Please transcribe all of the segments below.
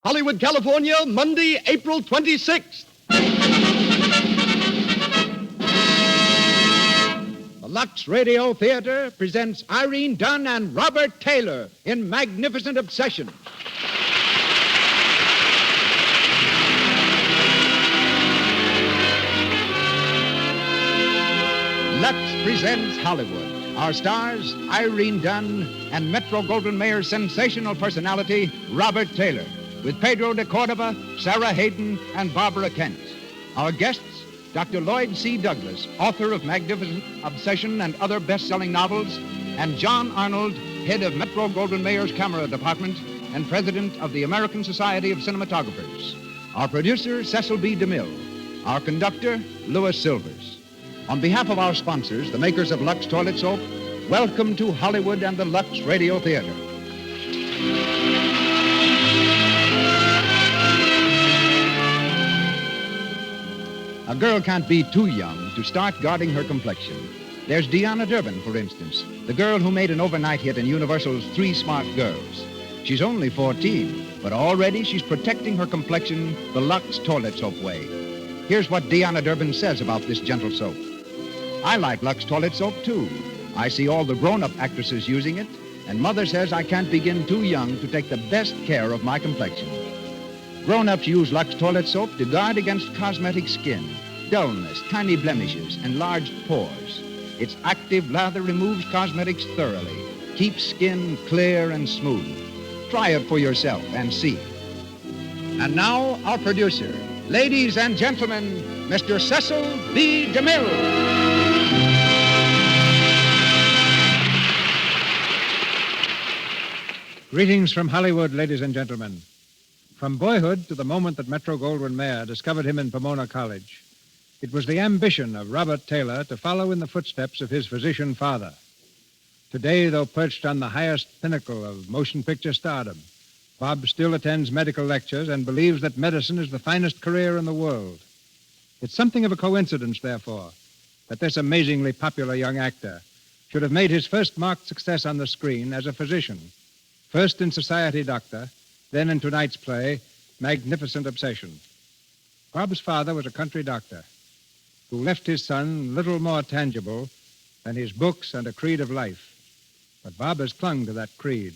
Hollywood, California, Monday, April 26th. The Luxe Radio Theater presents Irene Dunne and Robert Taylor in Magnificent Obsession. Luxe presents Hollywood. Our stars, Irene Dunne and Metro-Goldwyn-Mayer's sensational personality, Robert Taylor, with Pedro de Cordova, Sarah Hayden, and Barbara Kent. Our guests, Dr. Lloyd C. Douglas, author of Magnificent Obsession and other best-selling novels, and John Arnold, head of Metro-Goldwyn-Mayer's Camera Department and president of the American Society of Cinematographers. Our producer, Cecil B. DeMille. Our conductor, Louis Silvers. On behalf of our sponsors, the makers of Luxe Toilet Soap, welcome to Hollywood and the Luxe Radio Theater. A girl can't be too young to start guarding her complexion. There's Deanna Durbin, for instance, the girl who made an overnight hit in Universal's Three Smart Girls. She's only 14, but already she's protecting her complexion the Luxe Toilet Soap way. Here's what Deanna Durbin says about this gentle soap. I like Luxe Toilet Soap, too. I see all the grown-up actresses using it, and Mother says I can't begin too young to take the best care of my complexion. Grown-ups use Luxe Toilet Soap to guard against cosmetic skin, dullness, tiny blemishes, enlarged pores. Its active lather removes cosmetics thoroughly, keeps skin clear and smooth. Try it for yourself and see. And now, our producer. Ladies and gentlemen, Mr. Cecil B. DeMille. Greetings from Hollywood, ladies and gentlemen. From boyhood to the moment that Metro-Goldwyn-Mayer discovered him in Pomona College, it was the ambition of Robert Taylor to follow in the footsteps of his physician father. Today, though perched on the highest pinnacle of motion picture stardom, Bob still attends medical lectures and believes that medicine is the finest career in the world. It's something of a coincidence, therefore, that this amazingly popular young actor should have made his first marked success on the screen as a physician, first in Society Doctor, then in tonight's play, Magnificent Obsession. Bob's father was a country doctor who left his son little more tangible than his books and a creed of life. But Bob has clung to that creed,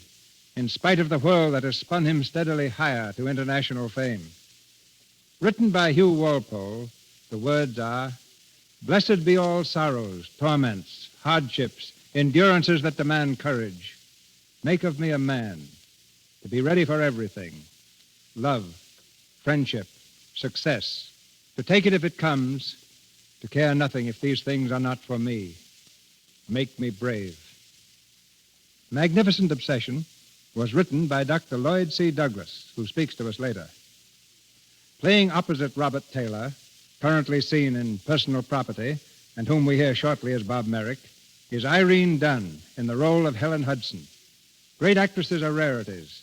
in spite of the whirl that has spun him steadily higher to international fame. Written by Hugh Walpole, the words are, "Blessed be all sorrows, torments, hardships, endurances that demand courage. Make of me a man, to be ready for everything. Love, friendship, success, to take it if it comes, to care nothing if these things are not for me. Make me brave." Magnificent Obsession was written by Dr. Lloyd C. Douglas, who speaks to us later. Playing opposite Robert Taylor, currently seen in Personal Property, and whom we hear shortly as Bob Merrick, is Irene Dunne in the role of Helen Hudson. Great actresses are rarities,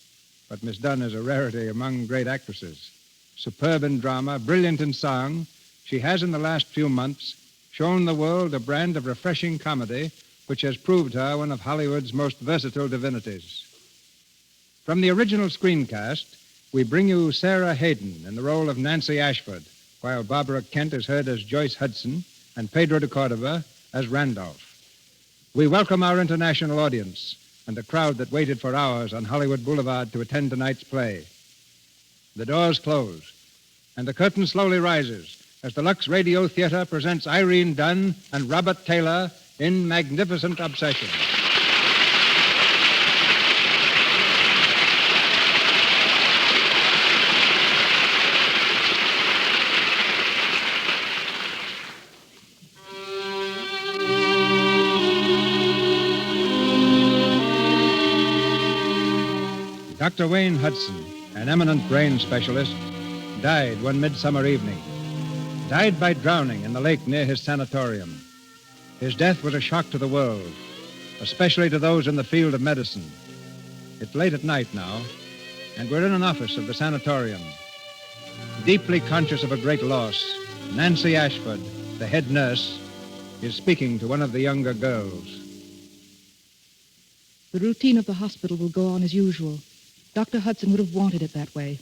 but Miss Dunne is a rarity among great actresses. Superb in drama, brilliant in song, she has in the last few months shown the world a brand of refreshing comedy which has proved her one of Hollywood's most versatile divinities. From the original screencast, we bring you Sarah Hayden in the role of Nancy Ashford, while Barbara Kent is heard as Joyce Hudson and Pedro de Cordova as Randolph. We welcome our international audience and the crowd that waited for hours on Hollywood Boulevard to attend tonight's play. The doors close, and the curtain slowly rises as the Luxe Radio Theater presents Irene Dunne and Robert Taylor in Magnificent Obsession. Dr. Wayne Hudson, an eminent brain specialist, died one midsummer evening. Died by drowning in the lake near his sanatorium. His death was a shock to the world, especially to those in the field of medicine. It's late at night now, and we're in an office of the sanatorium. Deeply conscious of a great loss, Nancy Ashford, the head nurse, is speaking to one of the younger girls. The routine of the hospital will go on as usual. Dr. Hudson would have wanted it that way.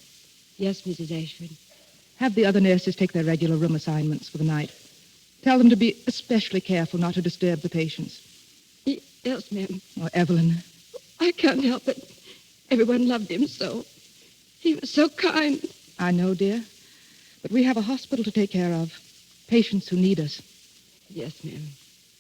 Yes, Mrs. Ashford. Have the other nurses take their regular room assignments for the night. Tell them to be especially careful not to disturb the patients. Yes, ma'am. Oh, Evelyn. I can't help it. Everyone loved him so. He was so kind. I know, dear. But we have a hospital to take care of. Patients who need us. Yes, ma'am.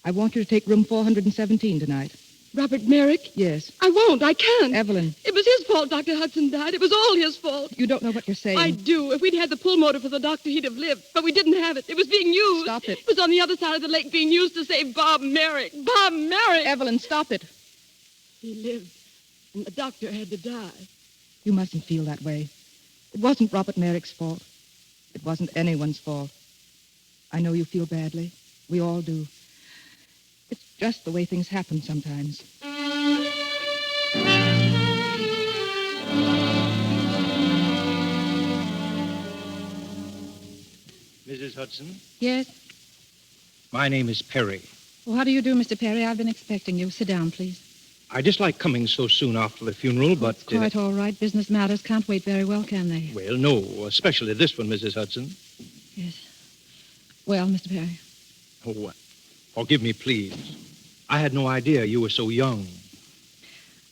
I want you to take room 417 tonight. Robert Merrick? Yes. I won't. I can't. Evelyn. It was his fault Dr. Hudson died. It was all his fault. You don't know what you're saying. I do. If we'd had the pulmotor for the doctor, he'd have lived. But we didn't have it. It was being used. Stop it. It was on the other side of the lake being used to save Bob Merrick. Bob Merrick! Evelyn, stop it. He lived, and the doctor had to die. You mustn't feel that way. It wasn't Robert Merrick's fault. It wasn't anyone's fault. I know you feel badly. We all do. It's just the way things happen sometimes. Mrs. Hudson? Yes? My name is Perry. Well, how do you do, Mr. Perry? I've been expecting you. Sit down, please. I dislike coming so soon after the funeral, but... It's quite all right. Business matters can't wait very well, can they? Well, no, especially this one, Mrs. Hudson. Yes. Well, Mr. Perry? Oh, forgive me, please. I had no idea you were so young.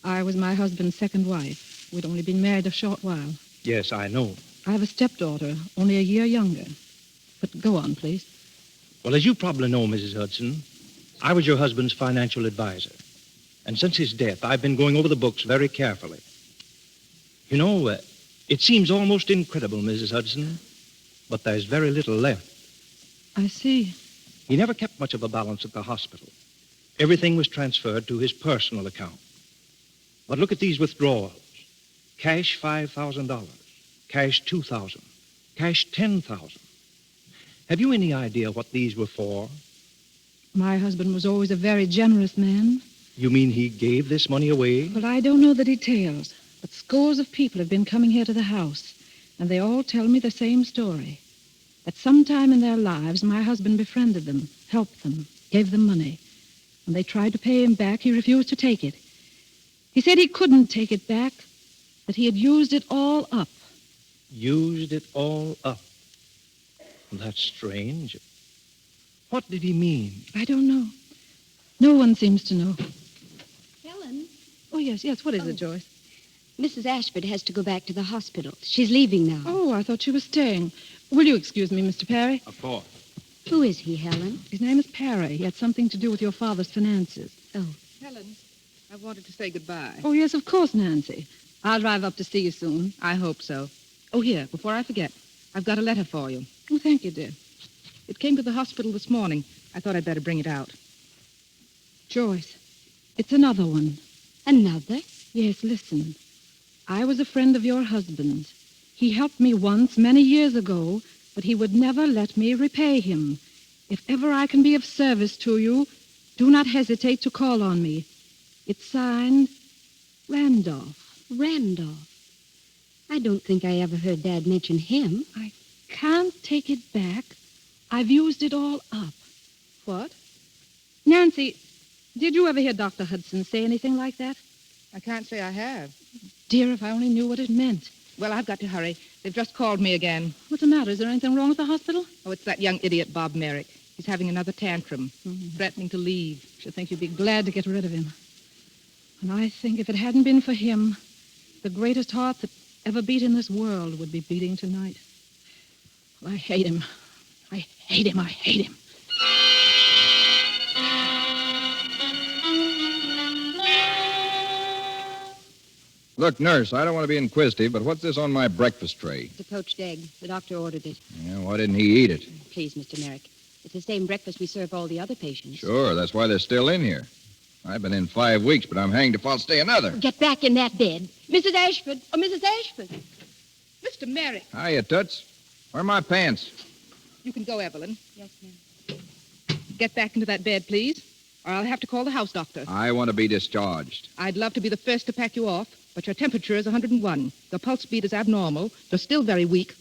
I was my husband's second wife. We'd only been married a short while. Yes, I know. I have a stepdaughter, only a year younger. But go on, please. Well, as you probably know, Mrs. Hudson, I was your husband's financial advisor. And since his death, I've been going over the books very carefully. You know, it seems almost incredible, Mrs. Hudson, but there's very little left. I see. He never kept much of a balance at the hospital. Everything was transferred to his personal account. But look at these withdrawals. Cash $5,000, cash $2,000, cash $10,000. Have you any idea what these were for? My husband was always a very generous man. You mean he gave this money away? Well, I don't know the details, but scores of people have been coming here to the house, and they all tell me the same story. At some time in their lives, my husband befriended them, helped them, gave them money. When they tried to pay him back, he refused to take it. He said he couldn't take it back, that he had used it all up. Used it all up? That's strange. What did he mean? I don't know. No one seems to know. Helen? Oh, yes. What is it, Joyce? Mrs. Ashford has to go back to the hospital. She's leaving now. Oh, I thought she was staying. Will you excuse me, Mr. Perry? Of course. Who is he, Helen? His name is Perry. He had something to do with your father's finances. Oh. Helen, I wanted to say goodbye. Oh, yes, of course, Nancy. I'll drive up to see you soon. I hope so. Oh, here, before I forget, I've got a letter for you. Oh, thank you, dear. It came to the hospital this morning. I thought I'd better bring it out. Joyce, it's another one. Another? Yes, listen. I was a friend of your husband's. He helped me once, many years ago, but he would never let me repay him. If ever I can be of service to you, do not hesitate to call on me. It's signed Randolph. Randolph. I don't think I ever heard Dad mention him. I can't take it back. I've used it all up. What? Nancy, did you ever hear Dr. Hudson say anything like that? I can't say I have. Dear, if I only knew what it meant. Well, I've got to hurry. They've just called me again. What's the matter? Is there anything wrong at the hospital? Oh, it's that young idiot, Bob Merrick. He's having another tantrum, threatening to leave. Should think you'd be glad to get rid of him. And I think if it hadn't been for him, the greatest heart that ever beat in this world would be beating tonight. Well, I hate him. I hate him. I hate him. Look, nurse, I don't want to be inquisitive, but what's this on my breakfast tray? It's a poached egg. The doctor ordered it. Yeah, why didn't he eat it? Please, Mr. Merrick. It's the same breakfast we serve all the other patients. Sure, that's why they're still in here. I've been in 5 weeks, but I'm hanged if I'll stay another. Get back in that bed. Mrs. Ashford. Oh, Mrs. Ashford. Mr. Merrick. Hiya, Toots. Where are my pants? You can go, Evelyn. Yes, ma'am. Get back into that bed, please, or I'll have to call the house doctor. I want to be discharged. I'd love to be the first to pack you off, but your temperature is 101. Your pulse speed is abnormal. You're still very weak.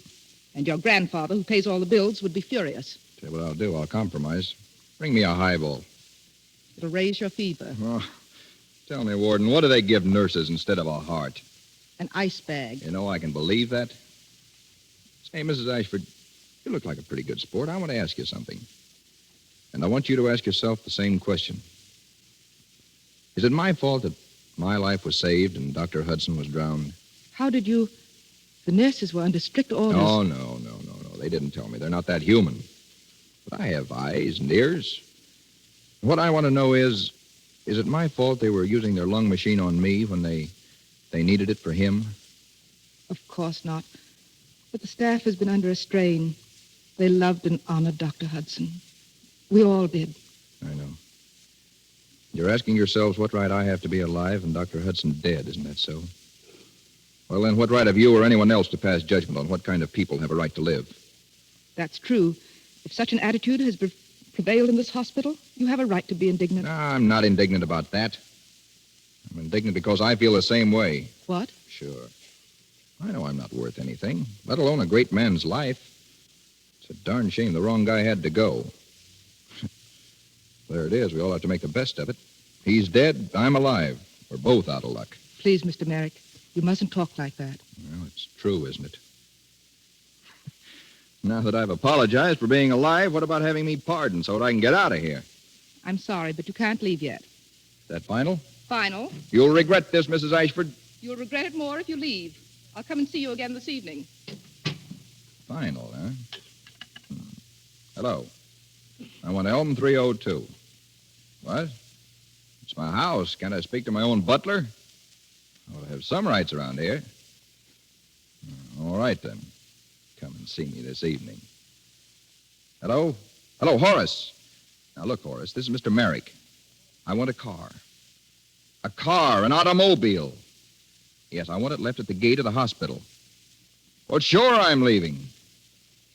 And your grandfather, who pays all the bills, would be furious. Tell you what I'll do. I'll compromise. Bring me a highball. It'll raise your fever. Oh, tell me, Warden, what do they give nurses instead of a heart? An ice bag. You know, I can believe that. Hey, Mrs. Ashford, you look like a pretty good sport. I want to ask you something. And I want you to ask yourself the same question. Is it my fault that my life was saved and Dr. Hudson was drowned? How did you... The nurses were under strict orders. Oh, no. They didn't tell me. They're not that human. But I have eyes and ears. What I want to know is it my fault they were using their lung machine on me when they needed it for him? Of course not. But the staff has been under a strain. They loved and honored Dr. Hudson. We all did. I know. You're asking yourselves what right I have to be alive and Dr. Hudson dead, isn't that so? Well, then, what right have you or anyone else to pass judgment on what kind of people have a right to live? That's true. If such an attitude has prevailed in this hospital, you have a right to be indignant. No, I'm not indignant about that. I'm indignant because I feel the same way. What? Sure. I know I'm not worth anything, let alone a great man's life. It's a darn shame the wrong guy had to go. There it is. We all have to make the best of it. He's dead. I'm alive. We're both out of luck. Please, Mr. Merrick, you mustn't talk like that. Well, it's true, isn't it? Now that I've apologized for being alive, what about having me pardoned so that I can get out of here? I'm sorry, but you can't leave yet. Is that final? Final. You'll regret this, Mrs. Ashford. You'll regret it more if you leave. I'll come and see you again this evening. Final, huh? Hello. I want Elm 302. What? It's my house. Can't I speak to my own butler? Well, I have some rights around here. All right, then. Come and see me this evening. Hello? Hello, Horace. Now, look, Horace, this is Mr. Merrick. I want a car. A car, an automobile. Yes, I want it left at the gate of the hospital. Well, sure I'm leaving.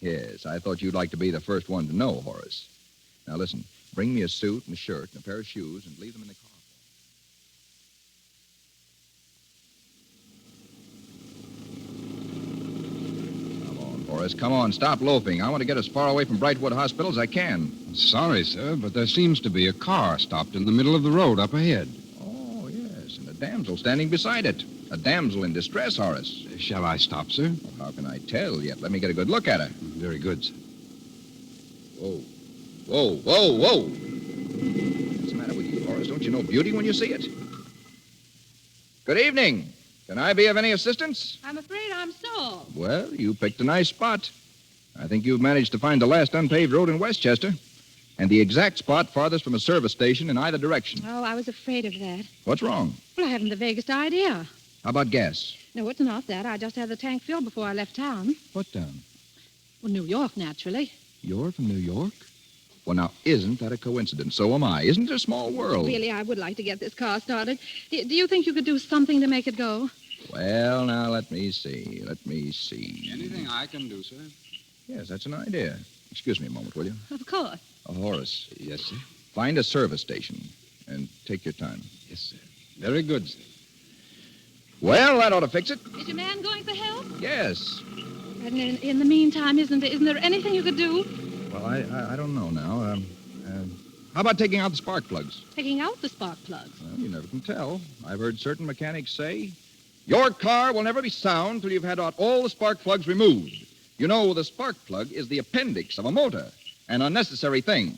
Yes, I thought you'd like to be the first one to know, Horace. Now, listen, bring me a suit and a shirt and a pair of shoes and leave them in the car. Horace, come on, stop loafing. I want to get as far away from Brightwood Hospital as I can. Sorry, sir, but there seems to be a car stopped in the middle of the road up ahead. Oh, yes, and a damsel standing beside it. A damsel in distress, Horace. Shall I stop, sir? Well, how can I tell yet? Let me get a good look at her. Very good, sir. Whoa. What's the matter with you, Horace? Don't you know beauty when you see it? Good evening. Can I be of any assistance? I'm afraid I'm Stahl. Well, you picked a nice spot. I think you've managed to find the last unpaved road in Westchester, and the exact spot farthest from a service station in either direction. Oh, I was afraid of that. What's wrong? Well, I haven't the vaguest idea. How about gas? No, it's not that. I just had the tank filled before I left town. What town? Well, New York, naturally. You're from New York? Well, now, isn't that a coincidence? So am I. Isn't it a small world? Really, I would like to get this car started. Do you think you could do something to make it go? Well, now, let me see. Anything I can do, sir? Yes, that's an idea. Excuse me a moment, will you? Of course. Horace, Yes, sir. find a service station and take your time. Yes, sir. Very good, sir. Well, that ought to fix it. Is your man going for help? Yes. And in the meantime, isn't there anything you could do? Well, I don't know now. How about taking out the spark plugs? Taking out the spark plugs. Well, you never can tell. I've heard certain mechanics say, your car will never be sound till you've had out all the spark plugs removed. You know, the spark plug is the appendix of a motor, an unnecessary thing.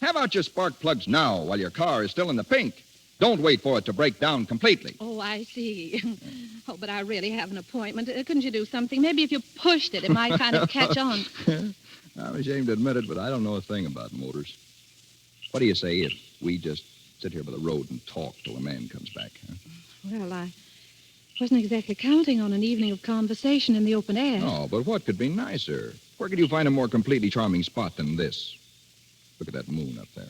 Have out your spark plugs now while your car is still in the pink. Don't wait for it to break down completely. Oh, I see. Oh, but I really have an appointment. Couldn't you do something? Maybe if you pushed it, it might kind of catch on. I'm ashamed to admit it, but I don't know a thing about motors. What do you say if we just sit here by the road and talk till the man comes back? Huh? Well, I wasn't exactly counting on an evening of conversation in the open air. Oh, but what could be nicer? Where could you find a more completely charming spot than this? Look at that moon up there.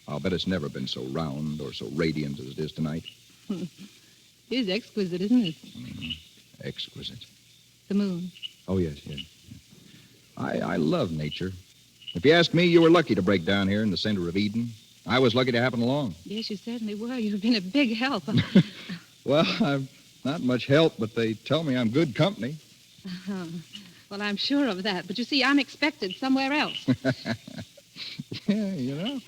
I'll bet it's never been so round or so radiant as it is tonight. It is exquisite, isn't it? Mm-hmm. Exquisite. The moon. Oh, yes. I love nature. If you ask me, you were lucky to break down here in the center of Eden. I was lucky to happen along. Yes, you certainly were. You've been a big help. Well, I'm not much help, but they tell me I'm good company. Well, I'm sure of that. But you see, I'm expected somewhere else. Yeah, you know,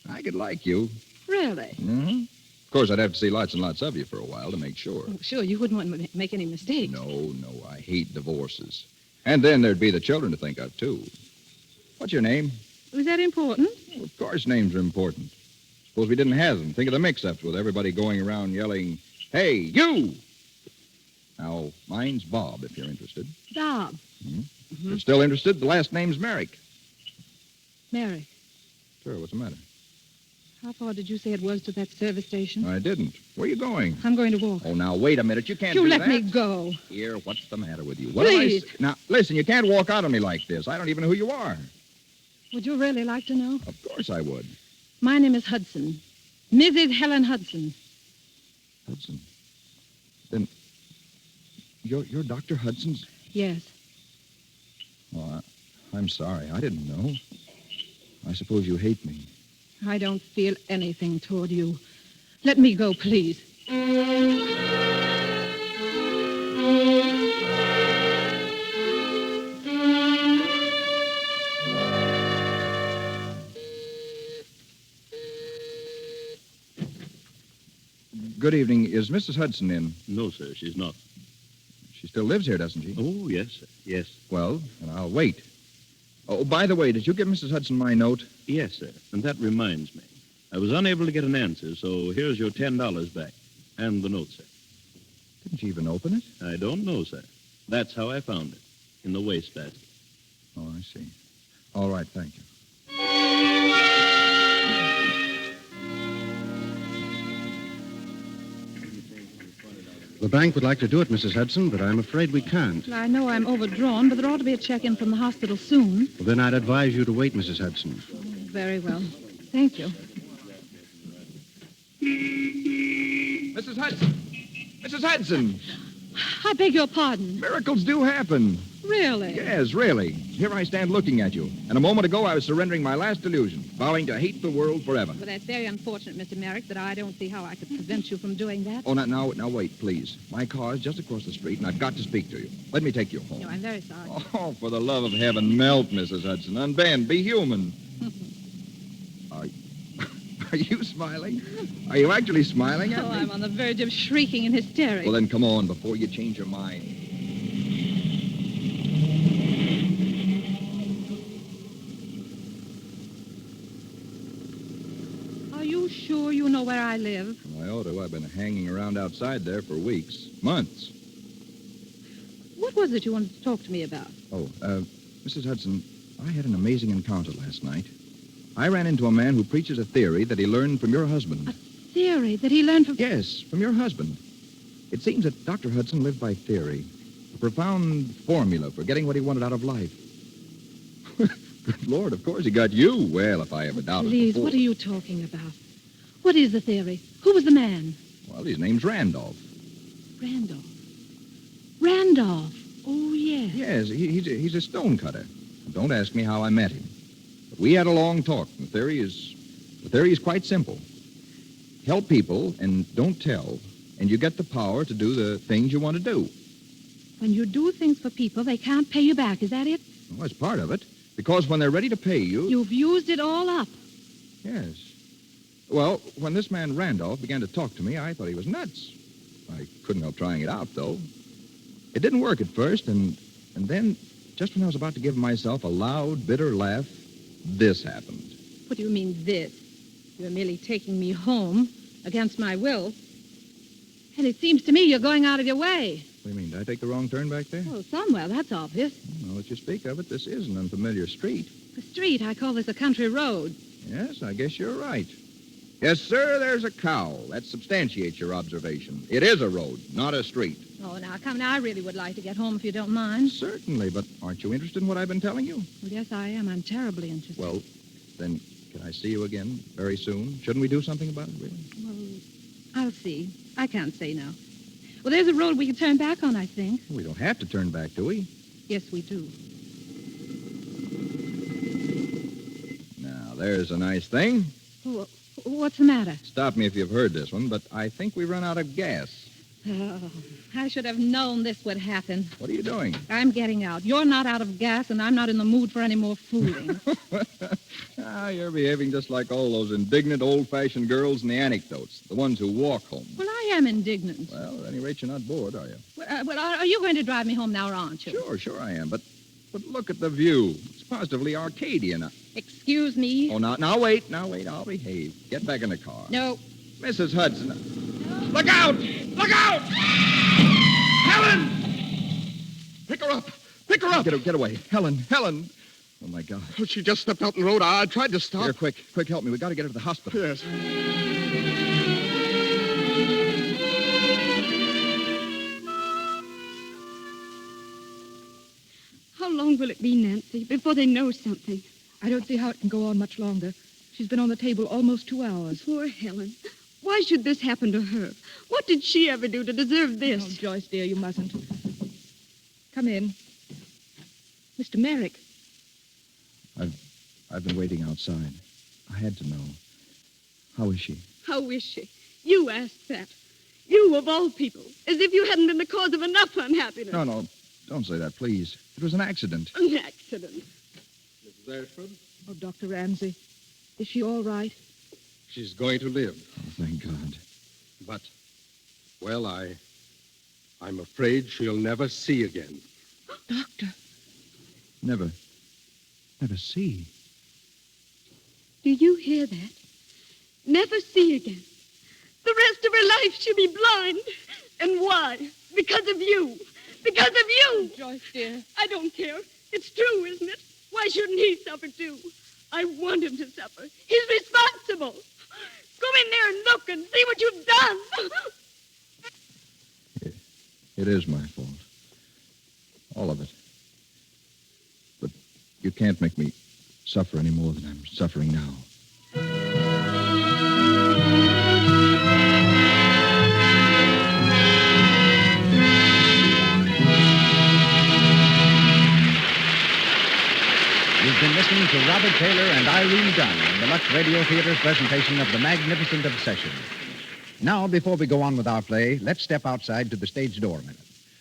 I could like you. Really? Mm-hmm. Of course, I'd have to see lots and lots of you for a while to make sure. Oh, sure, you wouldn't want to make any mistakes. No, I hate divorces. And then there'd be the children to think of, too. What's your name? Was that important? Well, of course names are important. Suppose we didn't have them. Think of the mix-ups with everybody going around yelling, "Hey, you!" Now, mine's Bob, if you're interested. Bob. If you're still interested, the last name's Merrick. Merrick. Sure, what's the matter? How far did you say it was to that service station? I didn't. Where are you going? I'm going to walk. Oh, now, wait a minute. You can't You do let that. me go. Here, what's the matter with you? What am I Please. Now, listen, you can't walk out on me like this. I don't even know who you are. Would you really like to know? Of course I would. My name is Hudson. Mrs. Helen Hudson. Hudson. Then, you're Dr. Hudson's? Yes. Oh, I'm sorry. I didn't know. I suppose you hate me. I don't feel anything toward you. Let me go, please. Good evening. Is Mrs. Hudson in? No, sir, she's not. She still lives here, doesn't she? Oh, yes, sir. Yes. Well, then I'll wait. Oh, by the way, did you give Mrs. Hudson my note? Yes, sir. And that reminds me. I was unable to get an answer, so here's your $10 back. And the note, sir. Didn't you even open it? I don't know, sir. That's how I found it. In the wastebasket. Oh, I see. All right, thank you. The bank would like to do it, Mrs. Hudson, but I'm afraid we can't. Well, I know I'm overdrawn, but there ought to be a check-in from the hospital soon. Well, then I'd advise you to wait, Mrs. Hudson. Very well. Thank you. Mrs. Hudson! Mrs. Hudson! I beg your pardon. Miracles do happen. Really? Yes, really. Here I stand looking at you. And a moment ago, I was surrendering my last illusion, vowing to hate the world forever. Well, that's very unfortunate, Mr. Merrick, but I don't see how I could prevent you from doing that. Oh, now, wait, please. My car's just across the street, and I've got to speak to you. Let me take you home. No, I'm very sorry. Oh, for the love of heaven, melt, Mrs. Hudson. Unbend. Be human. Are you smiling? Are you actually smiling at Oh, me? I'm on the verge of shrieking in hysterics. Well, then come on before you change your mind. Are you sure you know where I live? Well, I ought to. I've been hanging around outside there for weeks, months. What was it you wanted to talk to me about? Oh, Mrs. Hudson, I had an amazing encounter last night. I ran into a man who preaches a theory that he learned from your husband. Theory that he learned from... Yes, from your husband. It seems that Dr. Hudson lived by theory, a profound formula for getting what he wanted out of life. Good Lord, of course he got you. Well, if I ever doubted Please, before. what are you talking about? What is the theory? Who was the man? Well, his name's Randolph. Randolph. Randolph. Oh, yes. Yes, he's a stonecutter. Don't ask me how I met him. But we had a long talk. The theory is quite simple. Help people and don't tell, and you get the power to do the things you want to do. When you do things for people, they can't pay you back. Is that it? Well, that's part of it. Because when they're ready to pay you... You've used it all up. Yes. Well, when this man Randolph began to talk to me, I thought he was nuts. I couldn't help trying it out, though. It didn't work at first, and then, just when I was about to give myself a loud, bitter laugh, this happened. What do you mean, this? You're merely taking me home against my will. And it seems to me you're going out of your way. What do you mean, did I take the wrong turn back there? Oh, somewhere, that's obvious. Now that you speak of it, this is an unfamiliar street. The street, I call this a country road. Yes, I guess you're right. Yes, sir, there's a cow. That substantiates your observation. It is a road, not a street. Oh, now, come now, I really would like to get home if you don't mind. Certainly, but aren't you interested in what I've been telling you? Well, yes, I am. I'm terribly interested. Well, then, can I see you again very soon? Shouldn't we do something about it, really? Well, I'll see. I can't say now. Well, there's a road we can turn back on, I think. We don't have to turn back, do we? Yes, we do. Now, there's a nice thing. Oh, what's the matter? Stop me if you've heard this one, but I think we run out of gas. Oh, I should have known this would happen. What are you doing? I'm getting out. You're not out of gas, and I'm not in the mood for any more fooling. You're behaving just like all those indignant, old-fashioned girls in the anecdotes, the ones who walk home. Well, I am indignant. Well, at any rate, you're not bored, are you? Well, are you going to drive me home now, or aren't you? Sure I am, but But look at the view. It's positively Arcadian. Excuse me. Oh, now wait. I'll behave. Get back in the car. No. Mrs. Hudson. No. Look out! Look out! Helen! Pick her up! Get away. Helen! Oh, my God. Oh, she just stepped out in the road. I tried to stop. Here, quick, help me. We got to get her to the hospital. Yes. How long will it be, Nancy, before they know something? I don't see how it can go on much longer. She's been on the table almost 2 hours. Poor Helen. Why should this happen to her? What did she ever do to deserve this? Oh, Joyce, dear, you mustn't. Come in. Mr. Merrick. I've been waiting outside. I had to know. How is she? How is she? You asked that. You, of all people. As if you hadn't been the cause of enough unhappiness. No. Don't say that, please. It was an accident. An accident. Mrs. Ashford? Oh, Dr. Ramsey. Is she all right? She's going to live. Oh, thank God. But, well, I'm afraid she'll never see again. Doctor. Never see. Do you hear that? Never see again. The rest of her life she'll be blind. And why? Because of you. Because of you. Joyce, dear. I don't care. It's true, isn't it? Why shouldn't he suffer too? I want him to suffer. He's responsible. Go in there and look and see what you've done. It is my fault. All of it. But you can't make me suffer any more than I'm suffering now. You've been listening to Robert Taylor and Irene Dunne in the Luxe Radio Theater's presentation of The Magnificent Obsession. Now, before we go on with our play, let's step outside to the stage door a minute.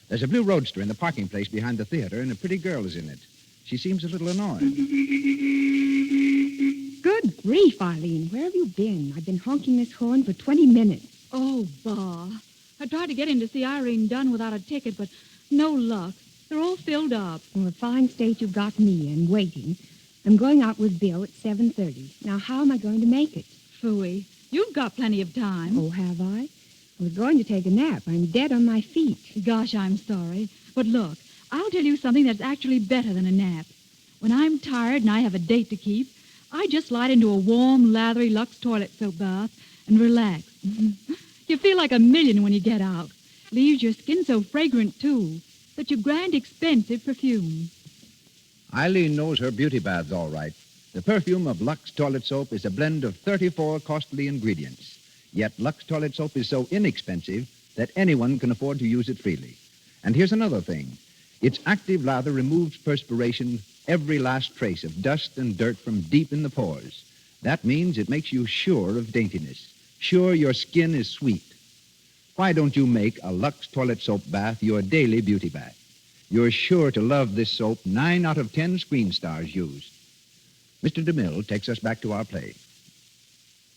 There's a blue roadster in the parking place behind the theater, and a pretty girl is in it. She seems a little annoyed. Good grief, Eileen. Where have you been? I've been honking this horn for 20 minutes. Oh, bah. I tried to get in to see Irene Dunne without a ticket, but no luck. They're all filled up. In a fine state you've got me in, waiting. I'm going out with Bill at 7:30. Now, how am I going to make it? Phooey. You've got plenty of time. Oh, have I? I was going to take a nap. I'm dead on my feet. Gosh, I'm sorry. But look, I'll tell you something that's actually better than a nap. When I'm tired and I have a date to keep, I just slide into a warm, lathery Luxe toilet soap bath and relax. You feel like a million when you get out. Leaves your skin so fragrant, too. Such a grand, expensive perfume. Eileen knows her beauty baths all right. The perfume of Luxe toilet soap is a blend of 34 costly ingredients. Yet Luxe toilet soap is so inexpensive that anyone can afford to use it freely. And here's another thing. Its active lather removes perspiration, every last trace of dust and dirt from deep in the pores. That means it makes you sure of daintiness, sure your skin is sweet. Why don't you make a Luxe toilet soap bath your daily beauty bath? You're sure to love this soap 9 out of 10 screen stars use. Mr. DeMille takes us back to our play.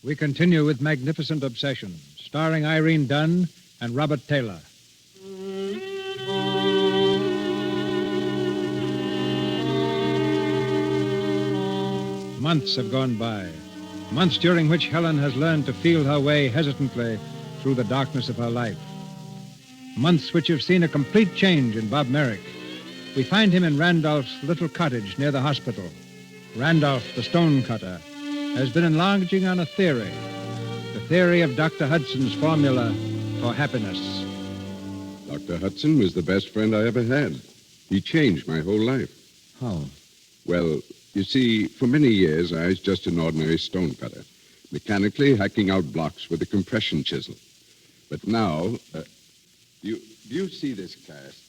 We continue with Magnificent Obsession, starring Irene Dunne and Robert Taylor. Months have gone by. Months during which Helen has learned to feel her way hesitantly through the darkness of her life. Months which have seen a complete change in Bob Merrick. We find him in Randolph's little cottage near the hospital. Randolph, the stonecutter, has been enlarging on a theory. The theory of Dr. Hudson's formula for happiness. Dr. Hudson was the best friend I ever had. He changed my whole life. How? Well, you see, for many years I was just an ordinary stonecutter, mechanically hacking out blocks with a compression chisel. But now, do you see this cast?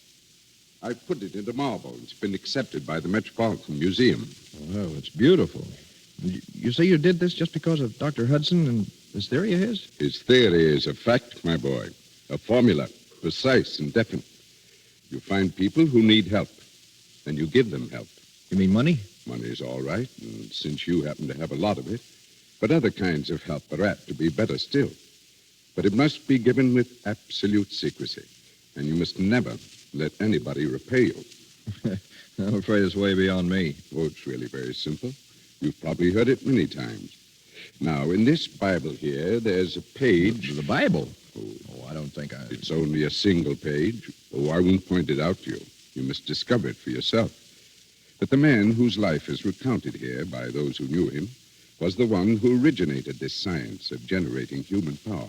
I put it into marble. It's been accepted by the Metropolitan Museum. Well, it's beautiful. You say you did this just because of Dr. Hudson and this theory of his? His theory is a fact, my boy. A formula, precise and definite. You find people who need help, and you give them help. You mean money? Money's all right, and since you happen to have a lot of it. But other kinds of help are apt to be better still. But it must be given with absolute secrecy, and you must never let anybody repay you. I'm afraid it's way beyond me. Oh, it's really very simple. You've probably heard it many times. Now, in this Bible here, there's a page... The Bible? Oh, I don't think I... It's only a single page. Oh, I won't point it out to you. You must discover it for yourself. But the man whose life is recounted here by those who knew him was the one who originated this science of generating human power.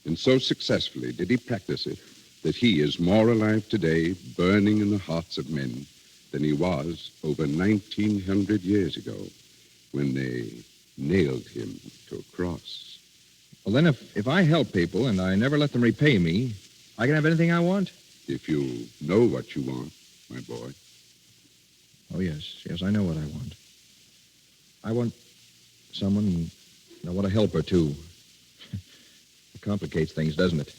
And so successfully did he practice it that he is more alive today, burning in the hearts of men, than he was over 1,900 years ago when they nailed him to a cross. Well, then, if I help people and I never let them repay me, I can have anything I want? If you know what you want, my boy. Oh, yes. Yes, I know what I want. I want someone, and I want to help her, too. It complicates things, doesn't it?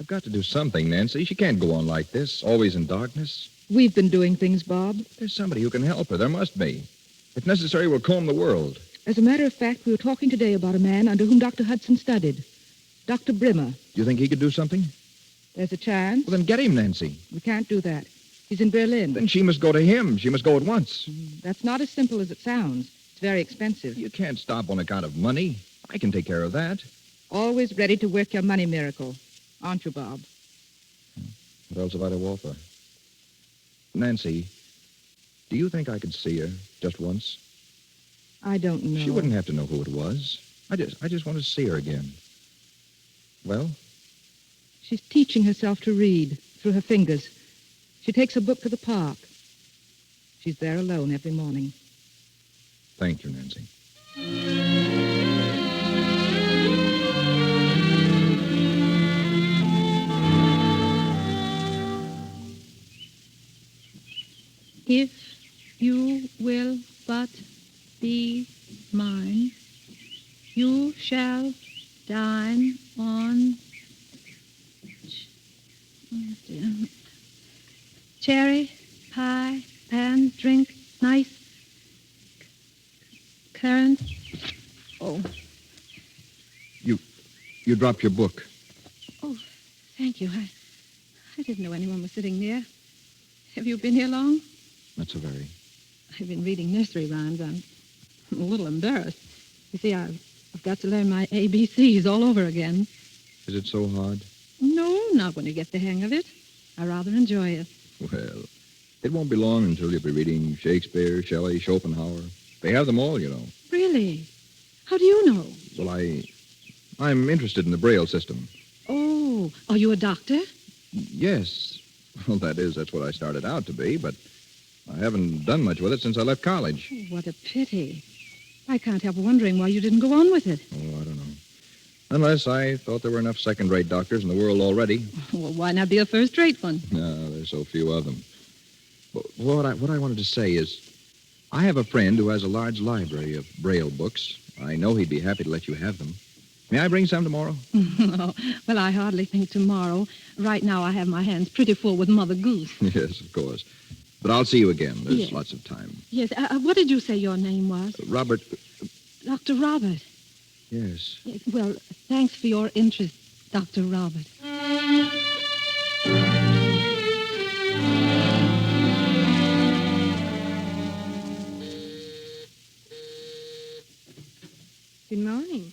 I've got to do something, Nancy. She can't go on like this, always in darkness. We've been doing things, Bob. There's somebody who can help her. There must be. If necessary, we'll comb the world. As a matter of fact, we were talking today about a man under whom Dr. Hudson studied. Dr. Brimmer. Do you think he could do something? There's a chance. Well, then get him, Nancy. We can't do that. He's in Berlin. Then she must go to him. She must go at once. That's not as simple as it sounds. It's very expensive. You can't stop on account of money. I can take care of that. Always ready to work your money miracle. Aren't you, Bob? What else have I to offer? Nancy, do you think I could see her just once? I don't know. She wouldn't have to know who it was. I just want to see her again. Well? She's teaching herself to read through her fingers. She takes a book to the park. She's there alone every morning. Thank you, Nancy. If you will but be mine, you shall dine on cherry pie and drink nice currant. Oh. You dropped your book. Oh, thank you. I didn't know anyone was sitting near. Have you been here long? Not so very. I've been reading nursery rhymes. I'm a little embarrassed. You see, I've got to learn my ABCs all over again. Is it so hard? No, not when you get the hang of it. I rather enjoy it. Well, it won't be long until you'll be reading Shakespeare, Shelley, Schopenhauer. They have them all, you know. Really? How do you know? Well, I'm interested in the Braille system. Oh, are you a doctor? Yes. Well, that's what I started out to be, but I haven't done much with it since I left college. Oh, what a pity. I can't help wondering why you didn't go on with it. Oh, I don't know. Unless I thought there were enough second-rate doctors in the world already. Well, why not be a first-rate one? No, there's so few of them. But what I wanted to say is, I have a friend who has a large library of Braille books. I know he'd be happy to let you have them. May I bring some tomorrow? Oh, well, I hardly think tomorrow. Right now, I have my hands pretty full with Mother Goose. Yes, of course. But I'll see you again. There's Yes. lots of time. Yes, what did you say your name was? Robert. Dr. Robert. Yes. Yes, well, thanks for your interest, Dr. Robert. Good morning.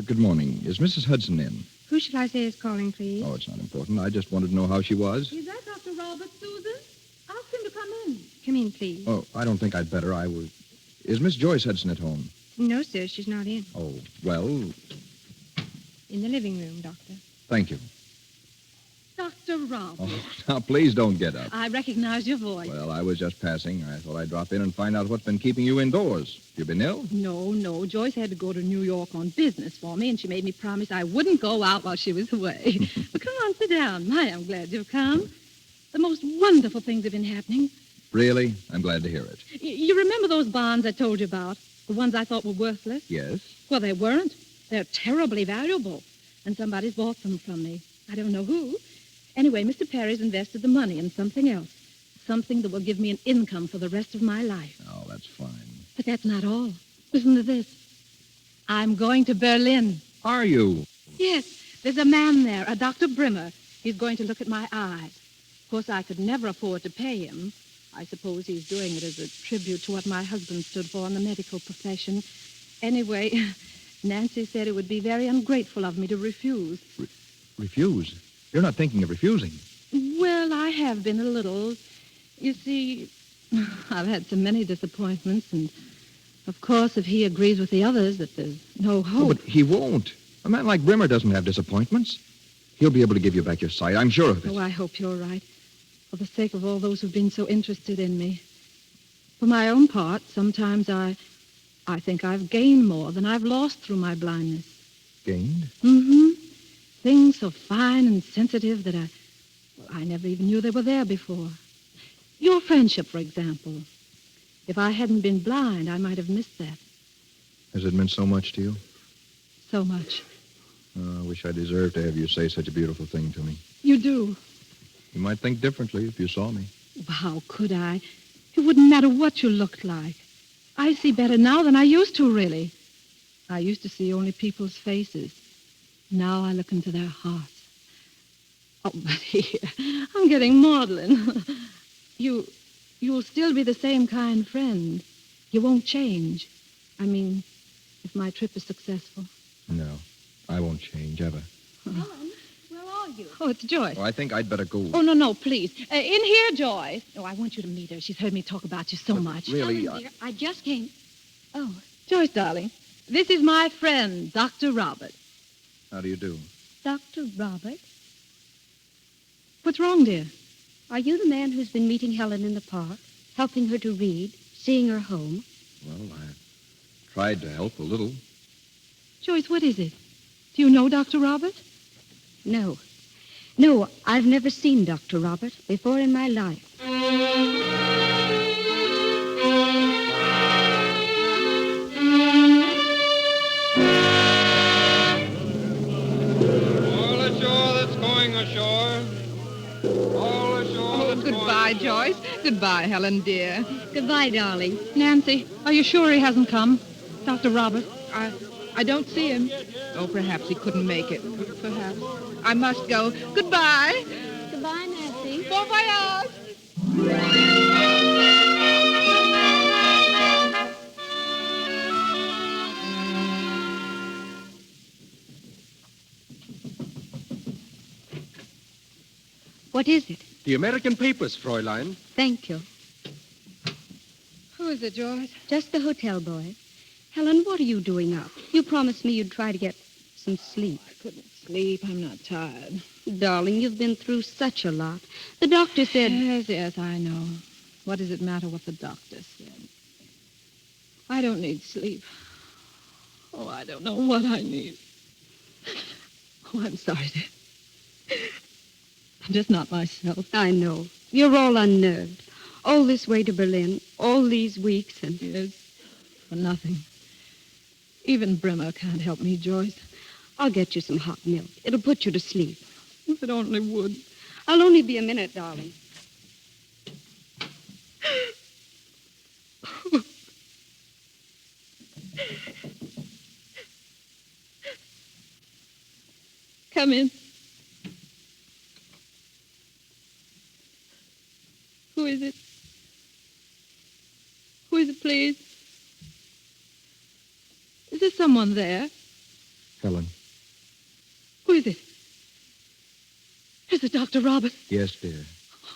Good morning. Is Mrs. Hudson in? Who should I say is calling, please? Oh, it's not important. I just wanted to know how she was. Is that Dr. Robert, Susan? Ask him to come in. Come in, please. Oh, I don't think I'd better. Is Miss Joyce Hudson at home? No, sir, she's not in. Oh, well, In the living room, Doctor. thank you. Dr. Robert. Oh, now, please don't get up. I recognize your voice. Well, I was just passing. I thought I'd drop in and find out what's been keeping you indoors. You been ill? No. Joyce had to go to New York on business for me, and she made me promise I wouldn't go out while she was away. Well, come on, sit down. I'm glad you've come. The most wonderful things have been happening. Really? I'm glad to hear it. You remember those bonds I told you about? The ones I thought were worthless? Yes? Well, they weren't. They're terribly valuable. And somebody's bought them from me. I don't know who. Anyway, Mr. Perry's invested the money in something else. Something that will give me an income for the rest of my life. Oh, that's fine. But that's not all. Listen to this. I'm going to Berlin. Are you? Yes. There's a man there, a Dr. Brimmer. He's going to look at my eyes. Of course, I could never afford to pay him. I suppose he's doing it as a tribute to what my husband stood for in the medical profession. Anyway, Nancy said it would be very ungrateful of me to refuse. Refuse? You're not thinking of refusing. Well, I have been a little. You see, I've had so many disappointments, and of course, if he agrees with the others that there's no hope... Oh, but he won't. A man like Brimmer doesn't have disappointments. He'll be able to give you back your sight. I'm sure of it. Oh, I hope you're right. For the sake of all those who've been so interested in me. For my own part, sometimes I think I've gained more than I've lost through my blindness. Gained? Mm-hmm. Things so fine and sensitive that I never even knew they were there before. Your friendship, for example. If I hadn't been blind, I might have missed that. Has it meant so much to you? So much. Oh, I wish I deserved to have you say such a beautiful thing to me. You do? You might think differently if you saw me. How could I? It wouldn't matter what you looked like. I see better now than I used to, really. I used to see only people's faces. Now I look into their hearts. Oh, but here, I'm getting maudlin. You'll still be the same kind friend. You won't change. I mean, if my trip is successful. No, I won't change, ever. Helen, where are you? Oh, it's Joyce. Oh, I think I'd better go. Oh, no, please. In here, Joyce. Oh, I want you to meet her. She's heard me talk about you so much. Really, Helen, dear, I just came... Oh, Joyce, darling, this is my friend, Dr. Robert. How do you do? Dr. Robert? What's wrong, dear? Are you the man who's been meeting Helen in the park, helping her to read, seeing her home? Well, I tried to help a little. Joyce, what is it? Do you know Dr. Robert? No. No, I've never seen Dr. Robert before in my life. All ashore that's going ashore. All ashore that's Goodbye, going Joyce. Goodbye, Helen, dear. Goodbye, darling. Nancy, are you sure he hasn't come? Dr. Robert? I don't see him. Oh, perhaps he couldn't make it. Perhaps. I must go. Goodbye. Goodbye, Nancy. Bon voyage. What is it? The American papers, Fräulein. Thank you. Who is it, Joyce? Just the hotel boy. Helen, what are you doing up? You promised me you'd try to get some sleep. I couldn't sleep. I'm not tired. Darling, you've been through such a lot. The doctor said... Yes, I know. What does it matter what the doctor said? I don't need sleep. Oh, I don't know what I need. Oh, I'm sorry, dear. I'm just not myself. I know. You're all unnerved. All this way to Berlin, all these weeks, and... Yes, for nothing. Even Brimmer can't help me, Joyce. I'll get you some hot milk. It'll put you to sleep. If it only would. I'll only be a minute, darling. Come in. Who is it? Who is it, please? Is there someone there? Helen. Who is it? Is it Dr. Robert? Yes, dear.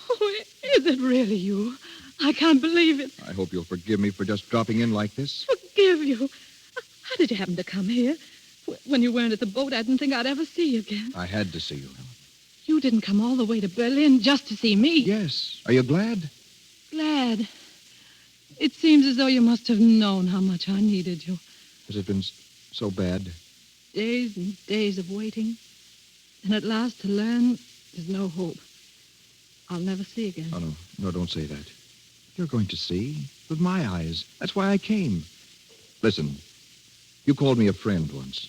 Oh, is it really you? I can't believe it. I hope you'll forgive me for just dropping in like this. Forgive you? How did you happen to come here? When you weren't at the boat, I didn't think I'd ever see you again. I had to see you, Helen. You didn't come all the way to Berlin just to see me. Yes. Are you glad? Glad. It seems as though you must have known how much I needed you. Has it been so bad? Days and days of waiting. And at last to learn there's no hope. I'll never see again. Oh, no, don't say that. You're going to see with my eyes. That's why I came. Listen, you called me a friend once.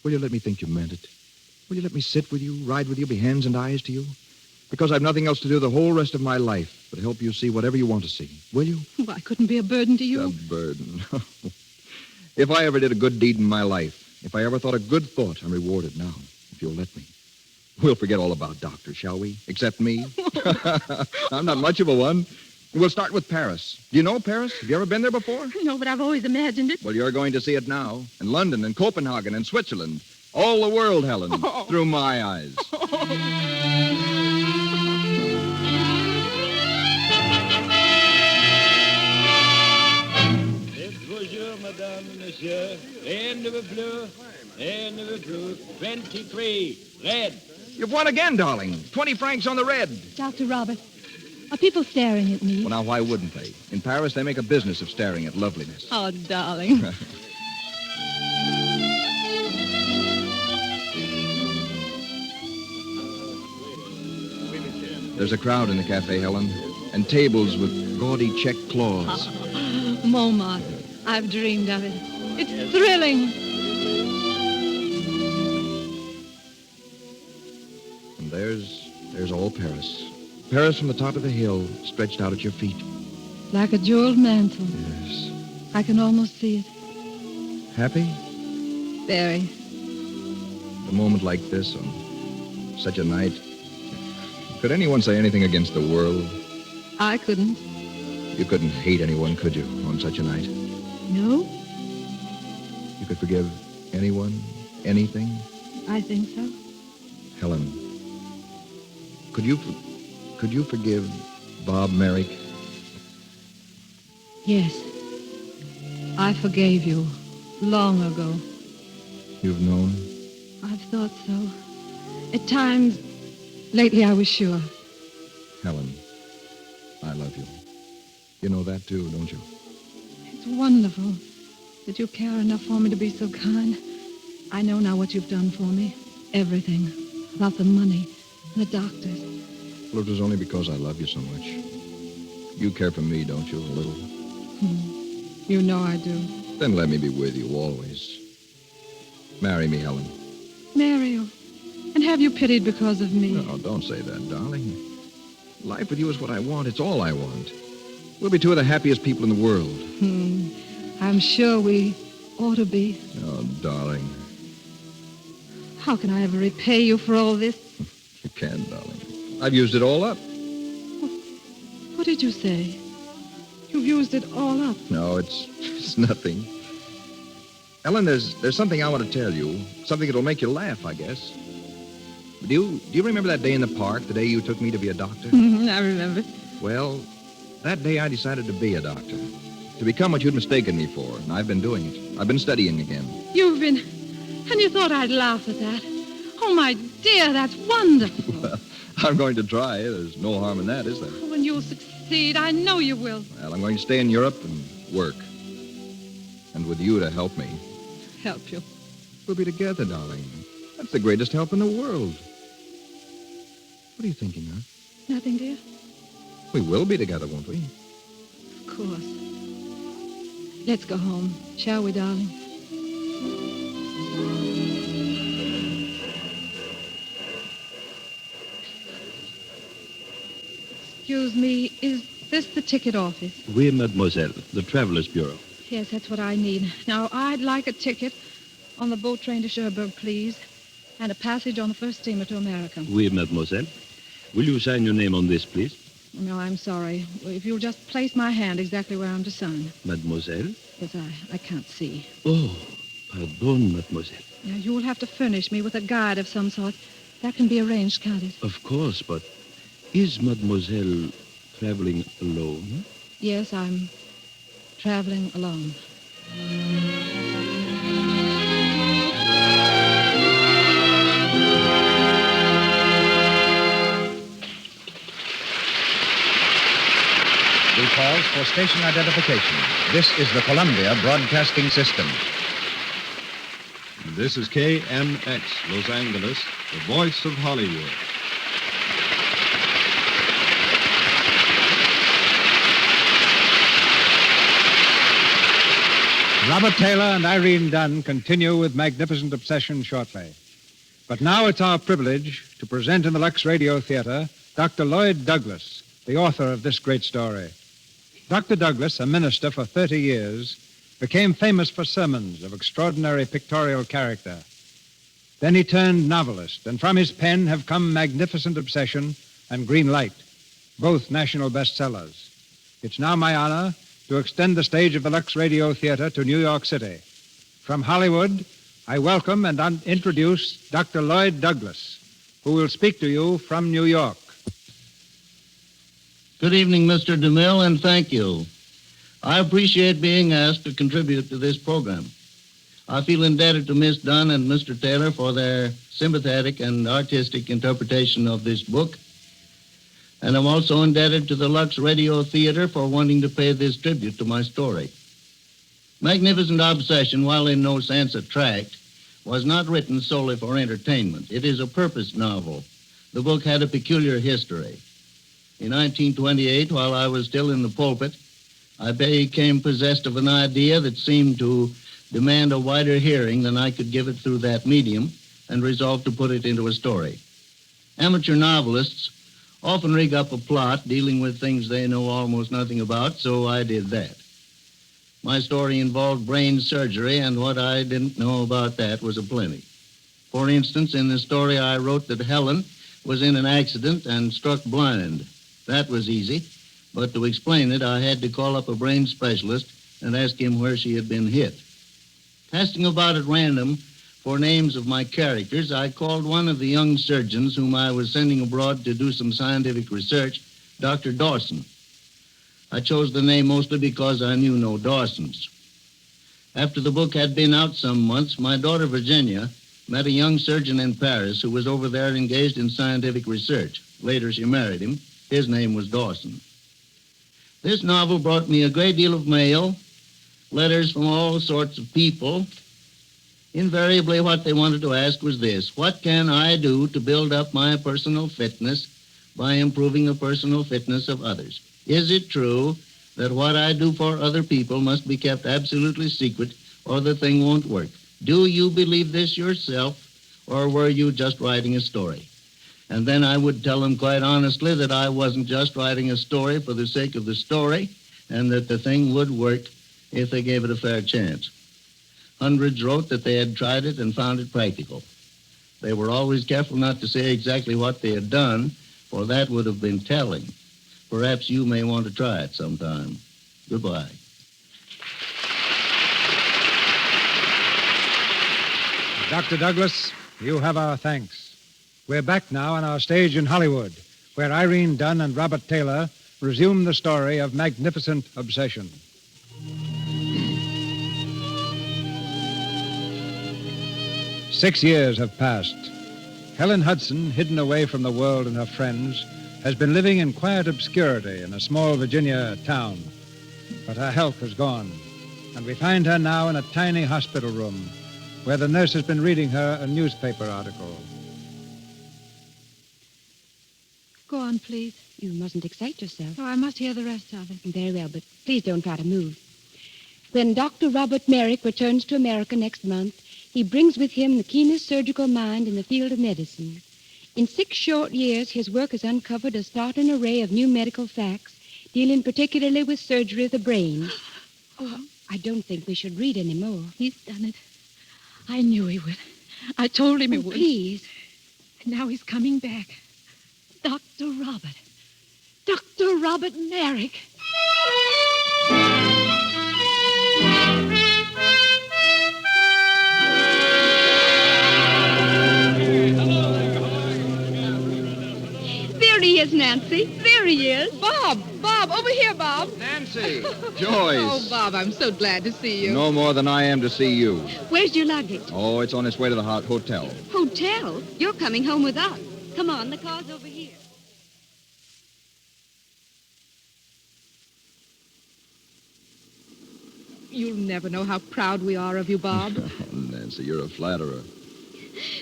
Will you let me think you meant it? Will you let me sit with you, ride with you, be hands and eyes to you? Because I've nothing else to do the whole rest of my life but help you see whatever you want to see. Will you? Oh, I couldn't be a burden to you. A burden. If I ever did a good deed in my life, if I ever thought a good thought, I'm rewarded now. If you'll let me. We'll forget all about doctors, shall we? Except me. I'm not much of a one. We'll start with Paris. Do you know Paris? Have you ever been there before? No, but I've always imagined it. Well, you're going to see it now. In London and Copenhagen and Switzerland. All the world, Helen. Through my eyes. Bonjour, madame and monsieur. Rien ne veut plus. Rien ne veut plus. 23. Red. You've won again, darling. 20 francs on the red. Dr. Robert, are people staring at me? Well, now, why wouldn't they? In Paris, they make a business of staring at loveliness. Oh, darling. There's a crowd in the cafe, Helen, and tables with gaudy check cloths. Montmartre. I've dreamed of it. It's thrilling. And there's all Paris. Paris from the top of the hill, stretched out at your feet. Like a jeweled mantle. Yes. I can almost see it. Happy? Very. A moment like this, on such a night. Could anyone say anything against the world? I couldn't. You couldn't hate anyone, could you, on such a night? No? You could forgive anyone, anything? I think so. Helen, could you forgive Bob Merrick? Yes. I forgave you long ago. You've known? I've thought so. At times, lately I was sure. Helen, I love you. You know that too, don't you? It's wonderful that you care enough for me to be so kind. I know now what you've done for me. Everything. About the money, the doctors. Well, it was only because I love you so much. You care for me, don't you, a little? You know I do. Then let me be with you always. Marry me, Helen. Marry you. And have you pitied because of me? No, don't say that, darling. Life with you is what I want. It's all I want. We'll be two of the happiest people in the world. I'm sure we ought to be. Oh, darling. How can I ever repay you for all this? You can, darling. I've used it all up. What did you say? You've used it all up. No, it's nothing. Helen, there's something I want to tell you. Something that'll make you laugh, I guess. Do you remember that day in the park, the day you took me to be a doctor? I remember. Well, that day I decided to be a doctor. To become what you'd mistaken me for, and I've been doing it. I've been studying again. You've been... And you thought I'd laugh at that? Oh, my dear, that's wonderful. Well, I'm going to try. There's no harm in that, is there? When you'll succeed, I know you will. Well, I'm going to stay in Europe and work. And with you to help me. Help you. We'll be together, darling. That's the greatest help in the world. What are you thinking of? Nothing, dear. We will be together, won't we? Of course. Let's go home, shall we, darling? Excuse me, is this the ticket office? Oui, mademoiselle. The Travelers Bureau. Yes, that's what I need. Now, I'd like a ticket on the boat train to Cherbourg, please, and a passage on the first steamer to America. Oui, mademoiselle. Will you sign your name on this, please? No, I'm sorry. If you'll just place my hand exactly where I'm to sign. Mademoiselle? Yes, I can't see. Oh, pardon, mademoiselle. Now, you'll have to furnish me with a guide of some sort. That can be arranged, can't it? Of course, but is mademoiselle traveling alone? Yes, I'm traveling alone. We pause for station identification. This is the Columbia Broadcasting System. This is KMX, Los Angeles, the voice of Hollywood. Robert Taylor and Irene Dunne continue with Magnificent Obsession shortly. But now it's our privilege to present in the Luxe Radio Theater Dr. Lloyd Douglas, the author of this great story. Dr. Douglas, a minister for 30 years, became famous for sermons of extraordinary pictorial character. Then he turned novelist, and from his pen have come Magnificent Obsession and Green Light, both national bestsellers. It's now my honor to extend the stage of the Luxe Radio Theater to New York City. From Hollywood, I welcome and introduce Dr. Lloyd Douglas, who will speak to you from New York. Good evening, Mr. DeMille, and thank you. I appreciate being asked to contribute to this program. I feel indebted to Miss Dunne and Mr. Taylor for their sympathetic and artistic interpretation of this book. And I'm also indebted to the Lux Radio Theater for wanting to pay this tribute to my story. Magnificent Obsession, while in no sense a tract, was not written solely for entertainment. It is a purpose novel. The book had a peculiar history. In 1928, while I was still in the pulpit, I became possessed of an idea that seemed to demand a wider hearing than I could give it through that medium, and resolved to put it into a story. Amateur novelists often rig up a plot dealing with things they know almost nothing about, so I did that. My story involved brain surgery, and what I didn't know about that was aplenty. For instance, in the story I wrote that Helen was in an accident and struck blind. That was easy, but to explain it, I had to call up a brain specialist and ask him where she had been hit. Casting about at random for names of my characters, I called one of the young surgeons whom I was sending abroad to do some scientific research, Dr. Dawson. I chose the name mostly because I knew no Dawsons. After the book had been out some months, my daughter Virginia met a young surgeon in Paris who was over there engaged in scientific research. Later, she married him. His name was Dawson. This novel brought me a great deal of mail, letters from all sorts of people. Invariably, what they wanted to ask was this: what can I do to build up my personal fitness by improving the personal fitness of others? Is it true that what I do for other people must be kept absolutely secret or the thing won't work? Do you believe this yourself, or were you just writing a story? And then I would tell them quite honestly that I wasn't just writing a story for the sake of the story, and that the thing would work if they gave it a fair chance. Hundreds wrote that they had tried it and found it practical. They were always careful not to say exactly what they had done, for that would have been telling. Perhaps you may want to try it sometime. Goodbye. Dr. Douglas, you have our thanks. We're back now on our stage in Hollywood, where Irene Dunne and Robert Taylor resume the story of Magnificent Obsession. Six years have passed. Helen Hudson, hidden away from the world and her friends, has been living in quiet obscurity in a small Virginia town. But her health has gone, and we find her now in a tiny hospital room where the nurse has been reading her a newspaper article. Go on, please. You mustn't excite yourself. Oh, I must hear the rest of it. Very well, but please don't try to move. When Dr. Robert Merrick returns to America next month, he brings with him the keenest surgical mind in the field of medicine. In 6 short years, his work has uncovered a startling array of new medical facts, dealing particularly with surgery of the brain. Oh, I don't think we should read any more. He's done it. I knew he would. I told him he would. Please. And now he's coming back. Dr. Robert. Dr. Robert Merrick. There he is, Nancy. There he is. Bob, over here, Bob. Nancy! Joyce! Oh, Bob, I'm so glad to see you. No more than I am to see you. Where's your luggage? Oh, it's on its way to the hotel. Hotel? You're coming home with us. Come on, the car's over here. You'll never know how proud we are of you, Bob. Oh, Nancy, you're a flatterer.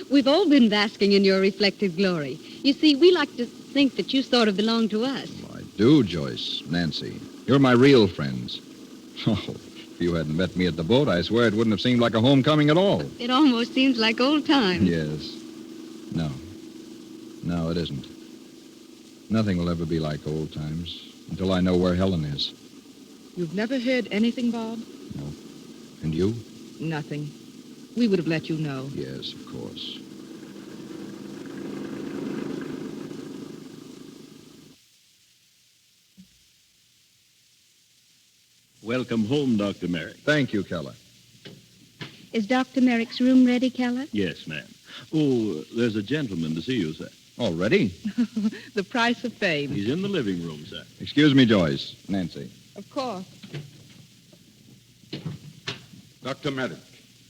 We've all been basking in your reflected glory. You see, we like to think that you sort of belong to us. I do, Joyce. Nancy, you're my real friends. Oh, if you hadn't met me at the boat, I swear it wouldn't have seemed like a homecoming at all. It almost seems like old times. Yes. No, it isn't. Nothing will ever be like old times until I know where Helen is. You've never heard anything, Bob? No. And you? Nothing. We would have let you know. Yes, of course. Welcome home, Dr. Merrick. Thank you, Keller. Is Dr. Merrick's room ready, Keller? Yes, ma'am. Oh, there's a gentleman to see you, sir. Already? The price of fame. He's in the living room, sir. Excuse me, Joyce. Nancy. Of course. Dr. Merrick.